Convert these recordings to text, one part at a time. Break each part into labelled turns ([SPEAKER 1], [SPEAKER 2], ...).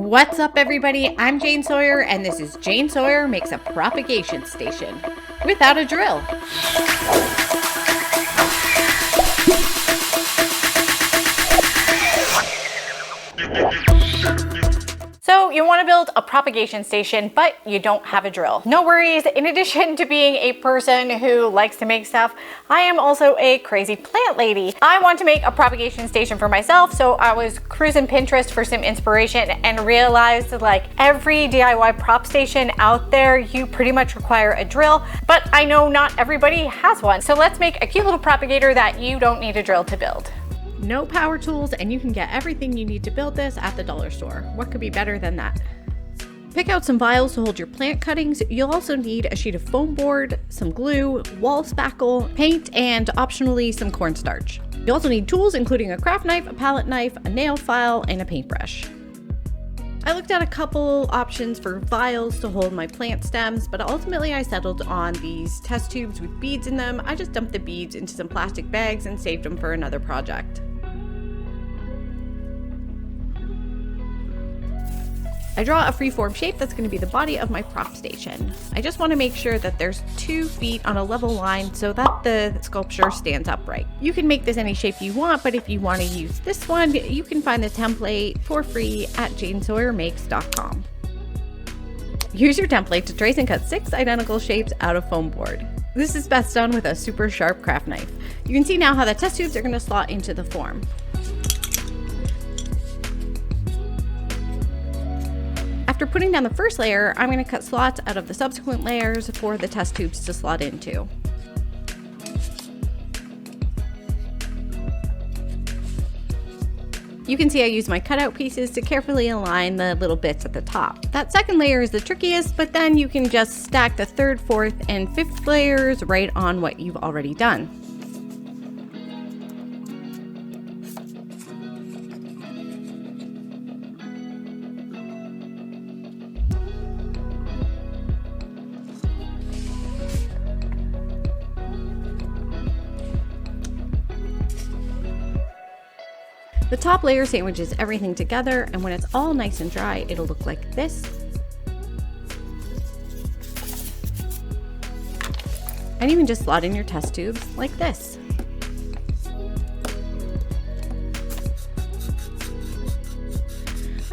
[SPEAKER 1] What's up, everybody? I'm Jane Sawyer, and this is Jane Sawyer Makes a Propagation Station without a drill. So you want to build a propagation station, but you don't have a drill. No worries. In addition to being a person who likes to make stuff, I am also a crazy plant lady. I want to make a propagation station for myself, so I was cruising Pinterest for some inspiration and realized like every DIY prop station out there, you pretty much require a drill, but I know not everybody has one. So let's make a cute little propagator that you don't need a drill to build. No power tools, and you can get everything you need to build this at the dollar store. What could be better than that? Pick out some vials to hold your plant cuttings. You'll also need a sheet of foam board, some glue, wall spackle, paint, and optionally some cornstarch. You also need tools including a craft knife, a palette knife, a nail file, and a paintbrush. I looked at a couple options for vials to hold my plant stems, but ultimately I settled on these test tubes with beads in them. I just dumped the beads into some plastic bags and saved them for another project. I draw a freeform shape that's going to be the body of my prop station. I just want to make sure that there's 2 feet on a level line so that the sculpture stands upright. You can make this any shape you want, but if you want to use this one, you can find the template for free at janesawyermakes.com. Use your template to trace and cut 6 identical shapes out of foam board. This is best done with a super sharp craft knife. You can see now how the test tubes are going to slot into the form. After putting down the first layer, I'm going to cut slots out of the subsequent layers for the test tubes to slot into. You can see I use my cutout pieces to carefully align the little bits at the top. That second layer is the trickiest, but then you can just stack the 3rd, 4th, and 5th layers right on what you've already done. The top layer sandwiches everything together, and when it's all nice and dry, it'll look like this. And you can just slot in your test tubes like this.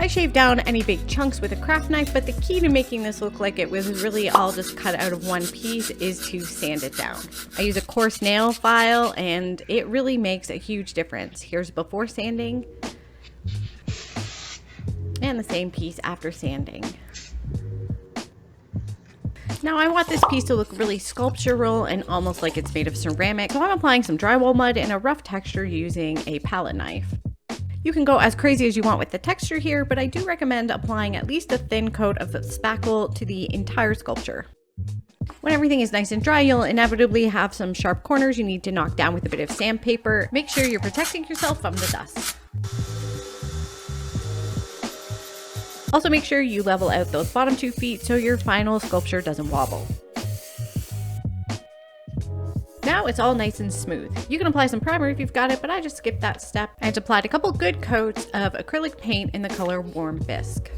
[SPEAKER 1] I shaved down any big chunks with a craft knife, but the key to making this look like it was really all just cut out of one piece is to sand it down. I use a coarse nail file and it really makes a huge difference. Here's before sanding and the same piece after sanding. Now I want this piece to look really sculptural and almost like it's made of ceramic, so I'm applying some drywall mud in a rough texture using a palette knife. You can go as crazy as you want with the texture here, but I do recommend applying at least a thin coat of spackle to the entire sculpture. When everything is nice and dry, you'll inevitably have some sharp corners you need to knock down with a bit of sandpaper. Make sure you're protecting yourself from the dust. Also make sure you level out those bottom 2 feet so your final sculpture doesn't wobble. Now it's all nice and smooth. You can apply some primer if you've got it, but I just skipped that step. I just applied a couple good coats of acrylic paint in the color Warm Bisque.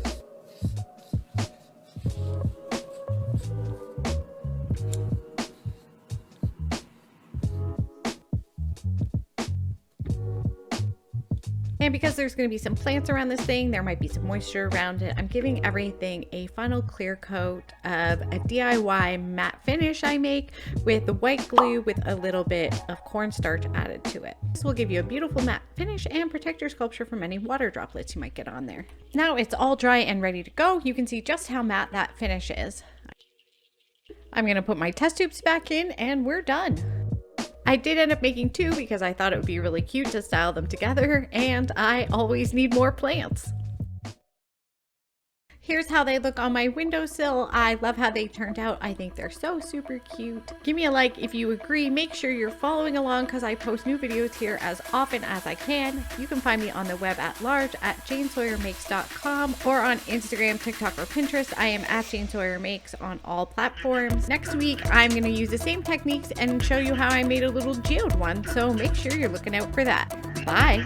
[SPEAKER 1] And because there's going to be some plants around this thing, there might be some moisture around it, I'm giving everything a final clear coat of a DIY matte finish I make with the white glue with a little bit of cornstarch added to it. This will give you a beautiful matte finish and protect your sculpture from any water droplets you might get on there. Now it's all dry and ready to go. You can see just how matte that finish is. I'm going to put my test tubes back in and we're done. I did end up making 2 because I thought it would be really cute to style them together, and I always need more plants. Here's how they look on my windowsill. I love how they turned out. I think they're so super cute. Give me a like if you agree. Make sure you're following along because I post new videos here as often as I can. You can find me on the web at large at janesawyermakes.com or on Instagram, TikTok, or Pinterest. I am at Jane Sawyer Makes on all platforms. Next week, I'm going to use the same techniques and show you how I made a little geode one. So make sure you're looking out for that. Bye.